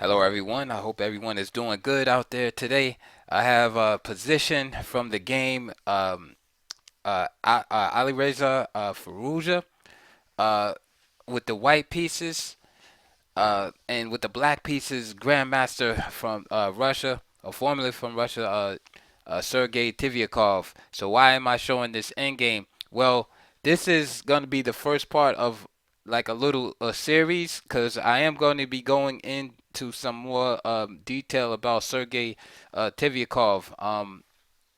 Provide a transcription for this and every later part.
Hello, everyone. I hope everyone is doing good out there today. I have a position from the game, Alireza Firouzja, uh, with the white pieces, and with the black pieces, Grandmaster from Russia, or formerly from Russia, Sergei Tiviakov. So why am I showing this end game? Well, this is going to be the first part of like a little series because I am going to be going into some more detail about Sergei Tiviakov.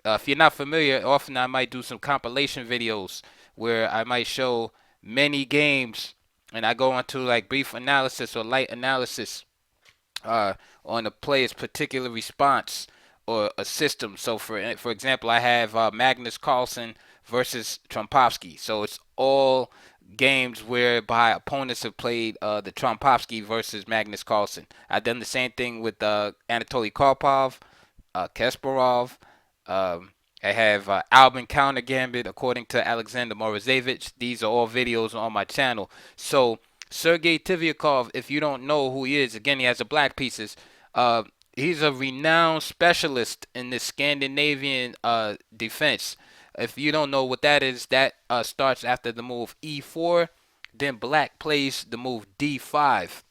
If you're not familiar, often I might do some compilation videos where I might show many games and I go into like brief analysis or light analysis uh, on a player's particular response or a system. So for example, I have Magnus Carlsen versus Trompowsky. So it's all games whereby opponents have played the Trompowsky versus Magnus Carlsen. I've done the same thing with Anatoly Karpov, Kasparov. I have Albin Counter Gambit according to Alexander Morozevich. These are all videos on my channel. So Sergei Tiviakov, if you don't know who he is, again, he has the black pieces. Uh, he's a renowned specialist in the Scandinavian defense. If you don't know what that is, that starts after the move e4. Then black plays the move d5.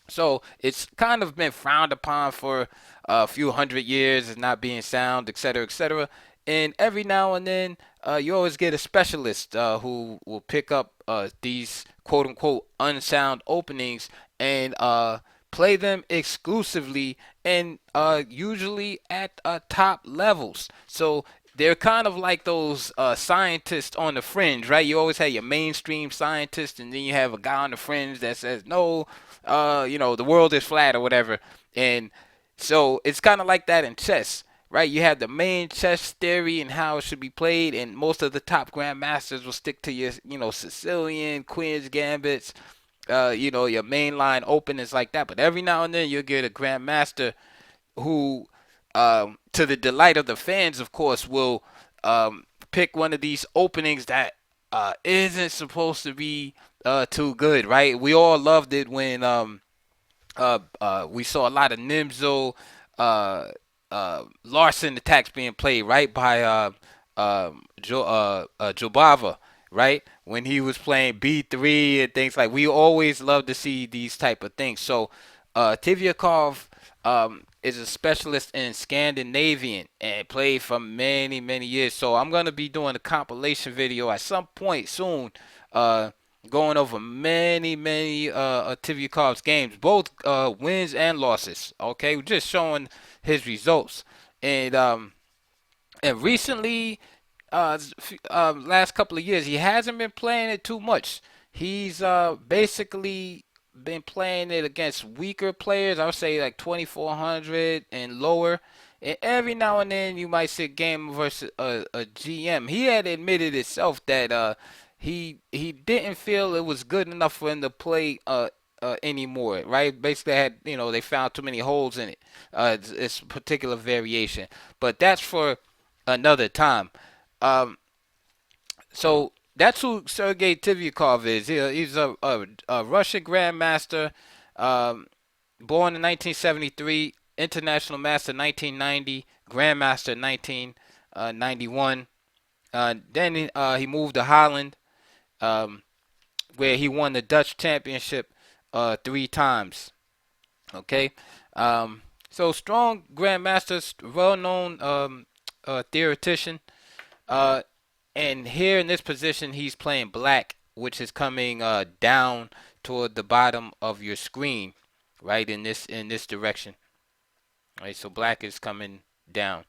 So it's kind of been frowned upon for a few hundred years as not being sound, etc., etc. And every now and then, you always get a specialist who will pick up these quote unquote unsound openings and play them exclusively and usually at top levels. So they're kind of like those scientists on the fringe, right? You always have your mainstream scientist, and then you have a guy on the fringe that says, no, the world is flat or whatever. And so it's kind of like that in chess, right? You have the main chess theory and how it should be played, and most of the top grandmasters will stick to your, Sicilian, Queen's Gambits, your mainline openings like that. But every now and then you'll get a grandmaster who, to the delight of the fans, of course, will pick one of these openings that isn't supposed to be too good, right? We all loved it when we saw a lot of Nimzo, Larson attacks being played, right, by Jobava, right? When he was playing B3 and things like, we always love to see these type of things. So Tiviakov is a specialist in Scandinavian and played for many, many years. So I'm gonna be doing a compilation video at some point soon, going over many, many Tiviakov's games, both wins and losses. Okay, we're just showing his results, and recently, last couple of years, he hasn't been playing it too much. He's basically been playing it against weaker players. I would say like 2400 and lower. And every now and then, you might see a game versus a GM. He had admitted himself that he didn't feel it was good enough for him to play anymore. Right? Basically, they found too many holes in it. It's a particular variation, but that's for another time. Um, so that's who Sergei Tivyakov is. He's a Russian grandmaster, um, born in 1973, international master 1990, grandmaster 1991. Then he moved to Holland, um, where he won the Dutch championship 3 times. Okay, so strong grandmaster, well-known theoretician. Uh, and here in this position, he's playing black, which is coming down toward the bottom of your screen, right in this direction. Right, so black is coming down.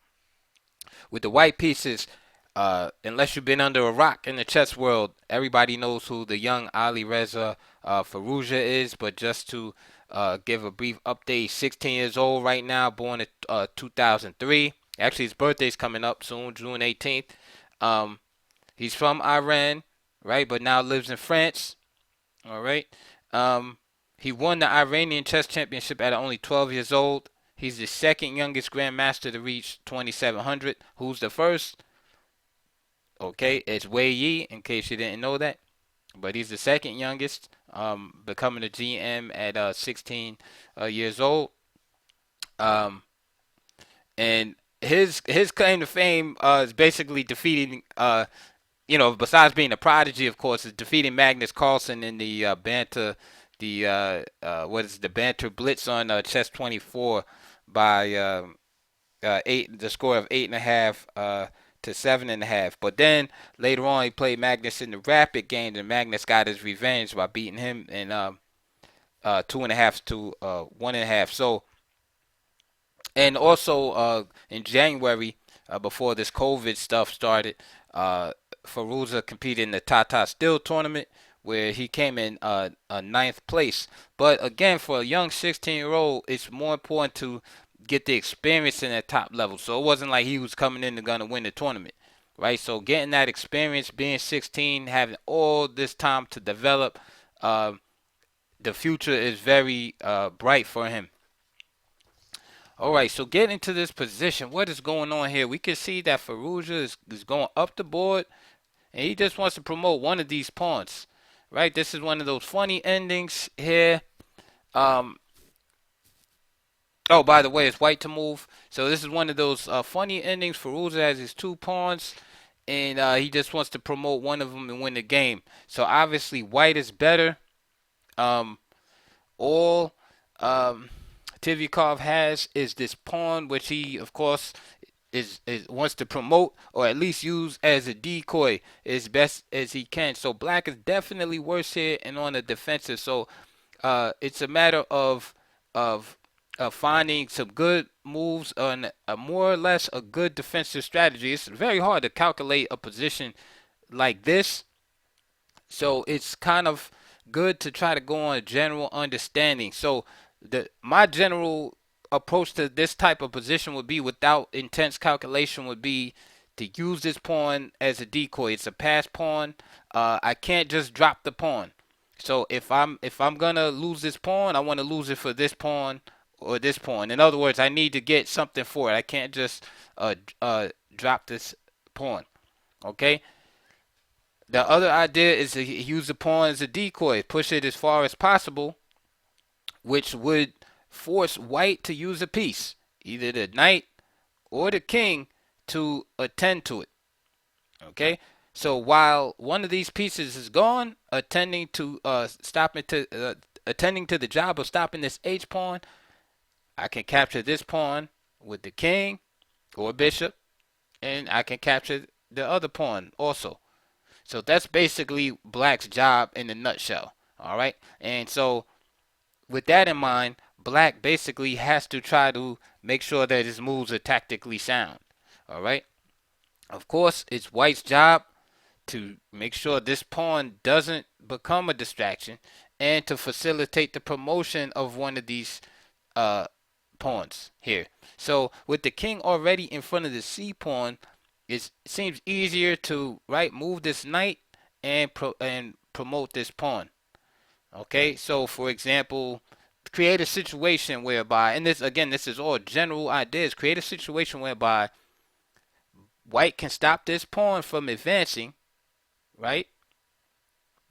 With the white pieces, unless you've been under a rock in the chess world, everybody knows who the young Alireza Firouzja is. But just to give a brief update, 16 years old right now, born in 2003. Actually, his birthday's coming up soon, June 18th. Um, he's from Iran, right, but now lives in France. All right. Um, he won the Iranian Chess Championship at only 12 years old. He's the second youngest grandmaster to reach 2,700. Who's the first? Okay, it's Wei Yi, in case you didn't know that. But he's the second youngest. becoming a GM at 16 years old. Um, and his claim to fame is basically defeating besides being a prodigy, of course, is defeating Magnus Carlsen in the banter, what is the banter blitz on chess 24 by the score of 8.5 to 7.5. But then later on, he played Magnus in the rapid game, and Magnus got his revenge by beating him in 2.5 to 1.5. So, and also in January, before this COVID stuff started, Firouzja competed in the Tata Steel tournament where he came in ninth place. But again, for a young 16-year-old, it's more important to get the experience in that top level. So it wasn't like he was coming in and gonna win the tournament, right? So getting that experience, being 16, having all this time to develop, uh, the future is very bright for him. All right, so getting to this position, what is going on here? We can see that Firouzja is going up the board, and he just wants to promote one of these pawns, right? This is one of those funny endings here. Um, oh, by the way, it's white to move. So this is one of those funny endings. Firouzja has his two pawns, and he just wants to promote one of them and win the game. So obviously, white is better. Um, all Tiviakov has is this pawn, which he, of course, is wants to promote or at least use as a decoy as best as he can. So black is definitely worse here and on the defensive. So it's a matter of finding some good moves on a more or less a good defensive strategy. It's very hard to calculate a position like this, so it's kind of good to try to go on a general understanding. So my general approach to this type of position would be, without intense calculation, would be to use this pawn as a decoy. It's a pass pawn. I can't just drop the pawn. So if I'm gonna lose this pawn, I want to lose it for this pawn or this pawn. In other words, I need to get something for it. I can't just drop this pawn. Okay. The other idea is to use the pawn as a decoy, push it as far as possible, which would force white to use a piece, either the knight or the king, to attend to it. Okay, so while one of these pieces is gone, attending to the job of stopping this H pawn, I can capture this pawn with the king or bishop, and I can capture the other pawn also. So that's basically black's job in a nutshell. All right. And so with that in mind, black basically has to try to make sure that his moves are tactically sound. All right. Of course, it's white's job to make sure this pawn doesn't become a distraction and to facilitate the promotion of one of these uh, pawns here. So with the king already in front of the c pawn, it seems easier to move this knight and promote this pawn. Okay, so for example, create a situation whereby, and this is all general ideas. Create a situation whereby white can stop this pawn from advancing, right?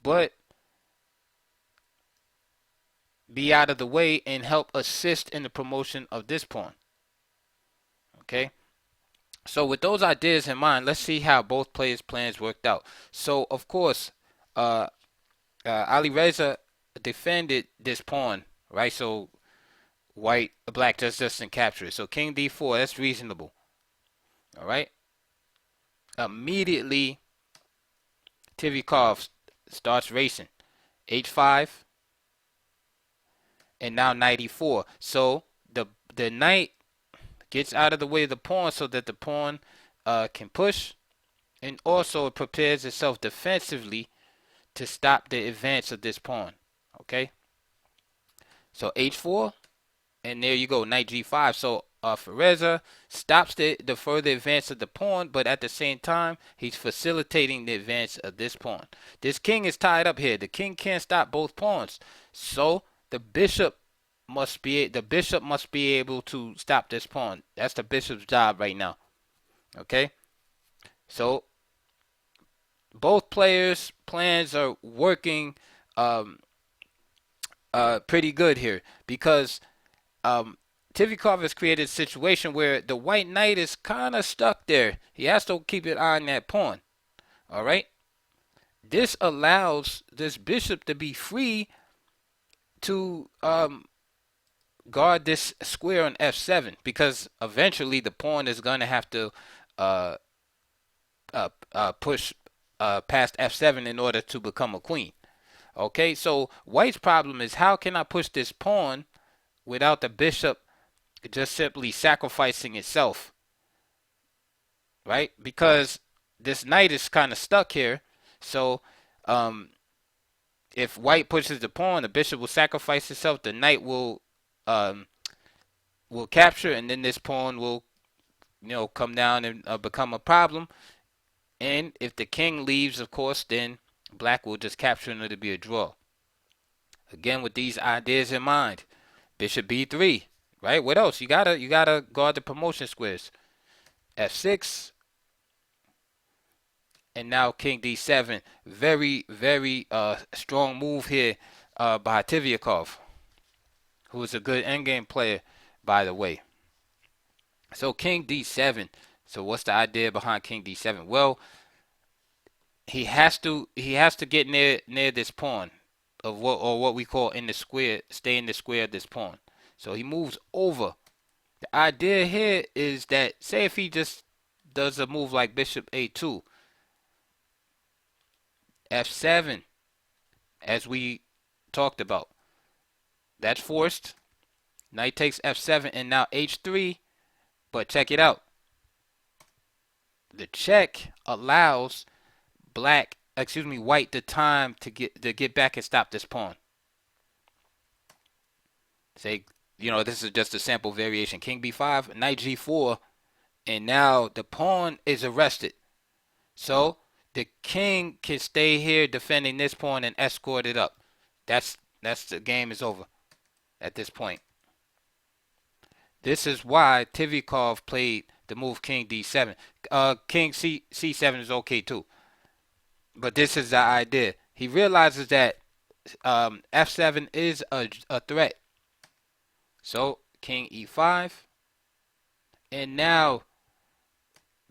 But be out of the way and help assist in the promotion of this pawn. Okay. So with those ideas in mind, let's see how both players' plans worked out. So of course, uh, Alireza defended this pawn, right? So black just doesn't capture it. So king d4, that's reasonable. All right. Immediately, Tiviakov starts racing. h5, and now knight e4. So the knight gets out of the way of the pawn so that the pawn can push, and also it prepares itself defensively to stop the advance of this pawn. Okay, so h4, and there you go, knight g5. So Firouzja stops the further advance of the pawn, but at the same time, he's facilitating the advance of this pawn. This king is tied up here. The king can't stop both pawns, so the bishop must be able to stop this pawn. That's the bishop's job right now. Okay, so both players' plans are working pretty good here because um, Tivikov has created a situation where the white knight is kind of stuck there. He has to keep an eye on that pawn. All right. This allows this bishop to be free to guard this square on f7 because eventually the pawn is going to have to uh, push past f7 in order to become a queen. Okay, so white's problem is how can I push this pawn without the bishop just simply sacrificing itself, right? Because this knight is kind of stuck here. So um, if white pushes the pawn, the bishop will sacrifice itself. The knight um, will capture, and then this pawn will come down and become a problem. And if the king leaves, of course, then black will just capture and it'll be a draw. Again, with these ideas in mind, bishop b3, right? What else? You gotta guard the promotion squares. f6, and now king d7. Very, very strong move here by Tiviakov, who is a good endgame player, by the way. So king d7. So what's the idea behind king d7? Well, he has to get near this pawn of what we call in the square, stay in the square of this pawn. So he moves over. The idea here is that say if he just does a move like bishop a2, f7, as we talked about, that's forced. Knight takes f7 and now h3, but check it out. The check allows white the time to get back and stop this pawn. Say, this is just a sample variation. King b5, knight g4, and now the pawn is arrested. So the king can stay here defending this pawn and escort it up. That's the game is over at this point. This is why Tivikov played the move king d7. King c7 is okay too. But this is the idea. He realizes that f7 is a threat. So king e5, and now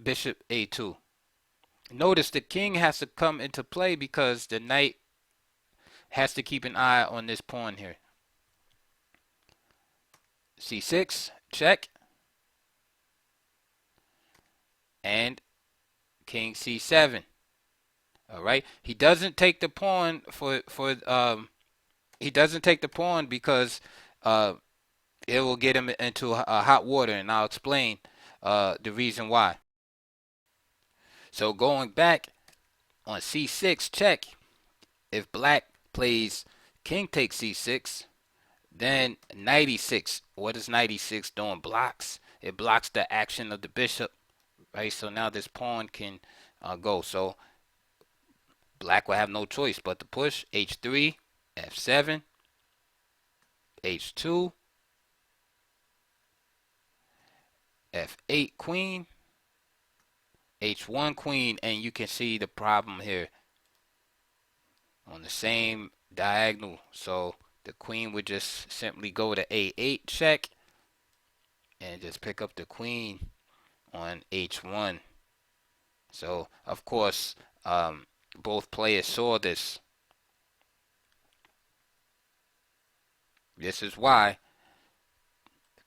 bishop a2. Notice the king has to come into play because the knight has to keep an eye on this pawn here. c6, check, and king c7. All right. He doesn't take the pawn he doesn't take the pawn because it will get him into hot water, and I'll explain the reason why. So going back on c6 check, if black plays king takes c6, then knight e6. What is knight e6 doing? Blocks. It blocks the action of the bishop, right? So now this pawn can go. So black will have no choice but to push h3, f7, h2, f8 queen, h1 queen, and you can see the problem here on the same diagonal. So the queen would just simply go to a8 check and just pick up the queen on h1. So of course both players saw this. This is why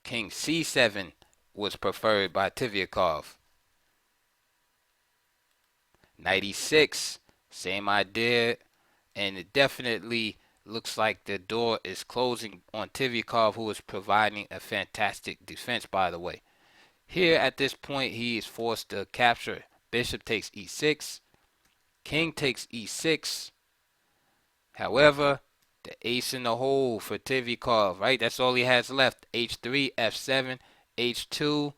king c7 was preferred by Tiviakov. Knight e6, same idea, and it definitely looks like the door is closing on Tiviakov, who is providing a fantastic defense, by the way. Here at this point, he is forced to capture. Bishop takes e6, king takes e6. However, the ace in the hole for Tivikov, right? That's all he has left. h3, f7, h2.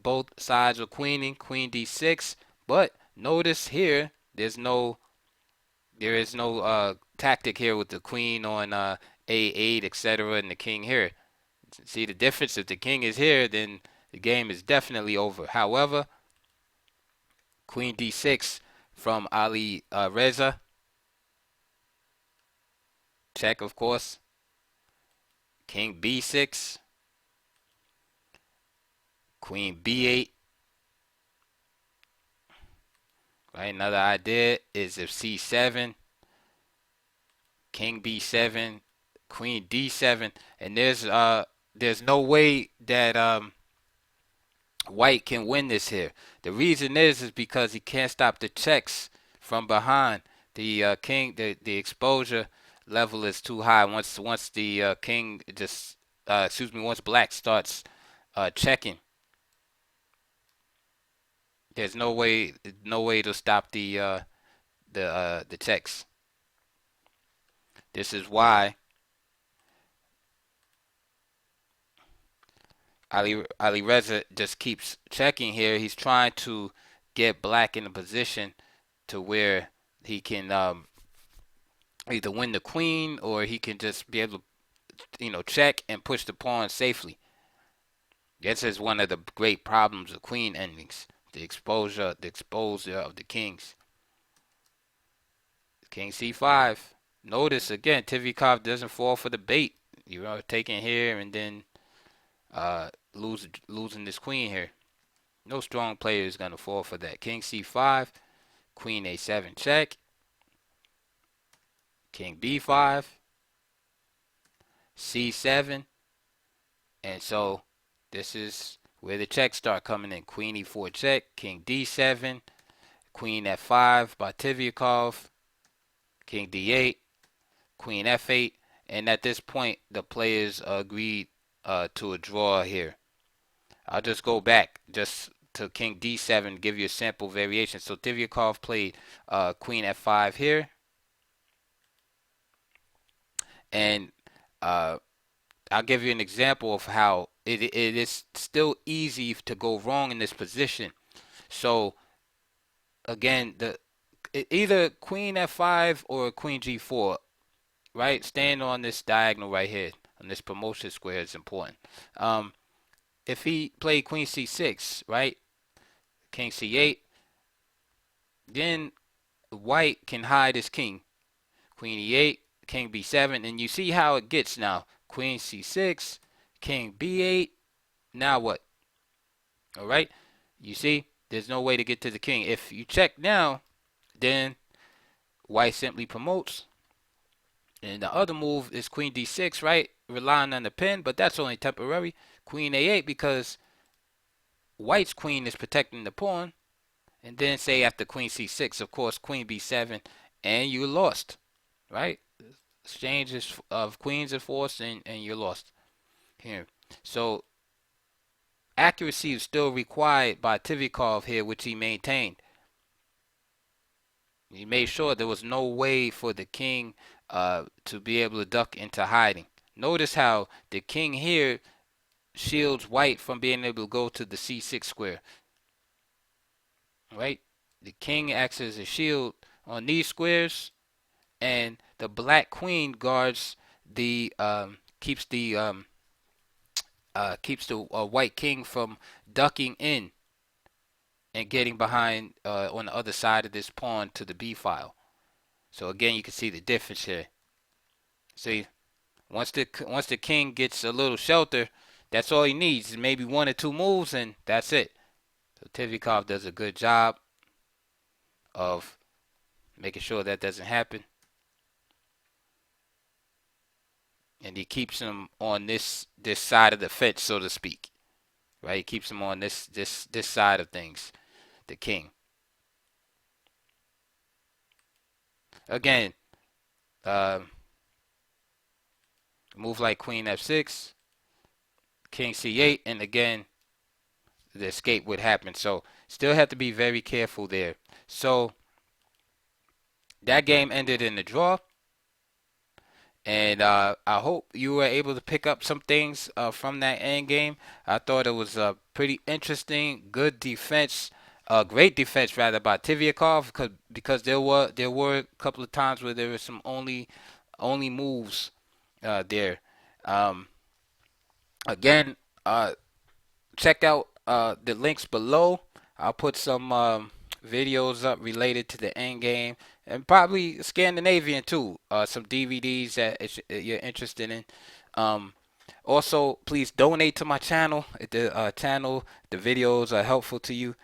Both sides are queening, queen d6. But notice here, there is no tactic here with the queen on a8, etc., and the king here. See the difference? If the king is here, then the game is definitely over. However, queen d6 from Alireza. Check, of course. King B6, Queen B8. Right. Another idea is if C7, King B7, Queen D7, and there's no way that White can win this here. The reason is because he can't stop the checks from behind. The king, the exposure level is too high. Once the king just excuse me, once Black starts checking, there's no way to stop the checks. This is why Alireza just keeps checking here. He's trying to get Black in a position to where he can either win the queen or he can just be able to, check and push the pawn safely. This is one of the great problems of queen endings: the exposure of the kings. King C5. Notice again, Tiviakov doesn't fall for the bait. You're taking here and then losing this queen here. No strong player is gonna fall for that. King C5, Queen A7 check, King B5, C7, and so this is where the checks start coming in. Queen E4 check, King D7, Queen F5 by Tiviakov, King D8, Queen F8, and at this point the players agreed to a draw here. I'll just go back just to King D7, give you a sample variation. So Tiviakov played Queen F5 here, and I'll give you an example of how it is still easy to go wrong in this position. So again, either Queen F5 or Queen G4, right? Staying on this diagonal right here, on this promotion square is important. If he played Queen C6, right? King C8, then White can hide his king. Queen E8, King B7, and you see how it gets now. Queen C6, King B8. Now what? All right. You see, there's no way to get to the king. If you check now, then White simply promotes. And the other move is Queen D6, right? Relying on the pin, but that's only temporary. Queen A8 because White's queen is protecting the pawn. And then say after Queen C6, of course, Queen B7, and you lost, right? Exchanges of queens are forced, and you're lost here. So accuracy is still required by Tiviakov here, which he maintained. He made sure there was no way for the king to be able to duck into hiding. Notice how the king here shields White from being able to go to the C6 square. Right? The king acts as a shield on these squares, and the Black queen guards the keeps the White king from ducking in and getting behind on the other side of this pawn to the B file. So again, you can see the difference here. See, once the king gets a little shelter, that's all he needs is maybe one or two moves, and that's it. So Tiviakov does a good job of making sure that doesn't happen, and he keeps him on this side of the fence, so to speak. Right? He keeps him on this side of things, the king. Again, move like Queen F6, King C8, and again, the escape would happen. So still have to be very careful there. So that game ended in a draw. And I hope you were able to pick up some things from that end game. I thought it was pretty interesting, good defense, great defense rather by Tiviakov, because there were a couple of times where there were some only moves there. Um, Again, check out the links below. I'll put some videos up related to the end game and probably Scandinavian too. Some DVDs that you're interested in. Um, Also, please donate to my channel. The videos are helpful to you.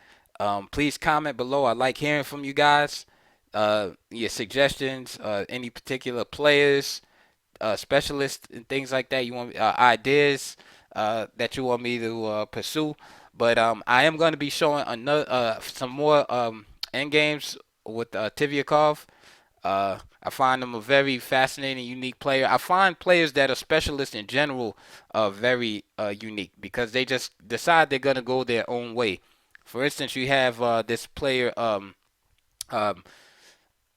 Please comment below. I like hearing from you guys. Your suggestions, any particular players, specialists, and things like that. You want ideas that you want me to pursue. But I am going to be showing another some more end games with Tiviakov. I find him a very fascinating, unique player. I find players that are specialists in general very unique because they just decide they're gonna go their own way. For instance, you have this player um,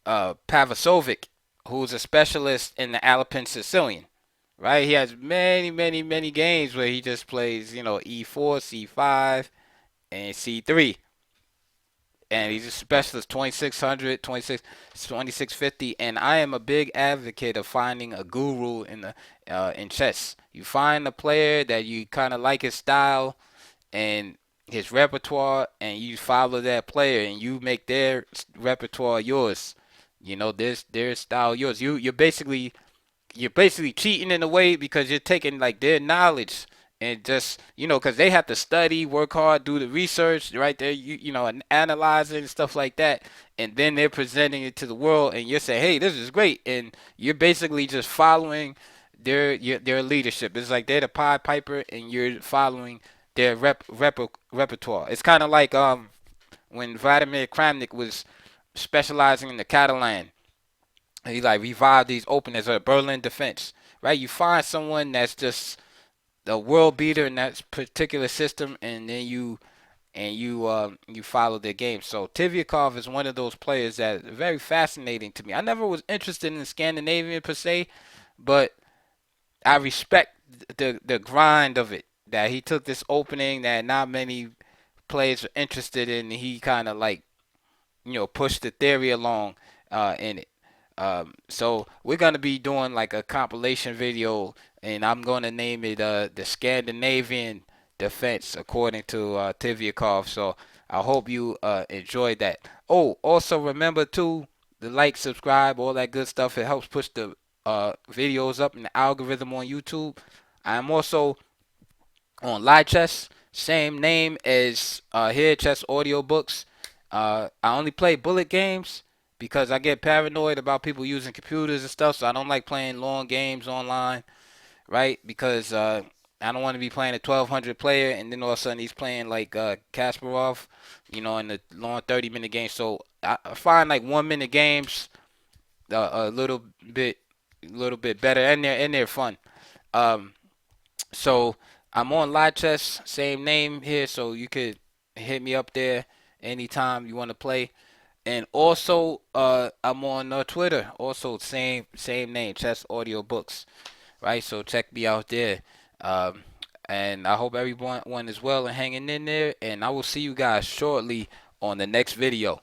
Pavasovic, who's a specialist in the Alpine Sicilian. Right, he has many, many, many games where he just plays, E4, C5, and C3, and he's a specialist 2600 2650. And I am a big advocate of finding a guru in chess. You find a player that you kind of like his style and his repertoire, and you follow that player and you make their repertoire yours. Their style yours. You're basically cheating in a way because you're taking like their knowledge and just because they have to study, work hard, do the research right there, and analyze it and stuff like that, and then they're presenting it to the world, and you're saying, hey, this is great, and you're basically just following their leadership. It's like they're the Pied Piper, and you're following their repertoire. It's kind of like when Vladimir Kramnik was specializing in the Catalan. He like revived these openers of the Berlin defense, right? You find someone that's just the world beater in that particular system, and then you follow their game. So Tiviakov is one of those players that is very fascinating to me. I never was interested in Scandinavian per se, but I respect the grind of it. That he took this opening that not many players are interested in, and he kind of like push the theory along in it. So we're gonna be doing like a compilation video, and I'm gonna name it the Scandinavian Defense according to Tiviakov. So I hope you enjoyed that. Oh, also remember to like, subscribe, all that good stuff. It helps push the videos up in the algorithm on YouTube. I'm also on Live Chess, same name as here, Chess Audiobooks. I only play bullet games because I get paranoid about people using computers and stuff, so I don't like playing long games online, right? Because I don't want to be playing a 1200 player and then all of a sudden he's playing like Kasparov, in the long 30-minute game. So I find like 1 minute games a little bit better, and they're fun. Um, so I'm on Live Chess, same name here, so you could hit me up there anytime you want to play. And also, I'm on Twitter, also same name, Chess Audio Books, right? So check me out there. Um, and I hope everyone is well and hanging in there. And I will see you guys shortly on the next video.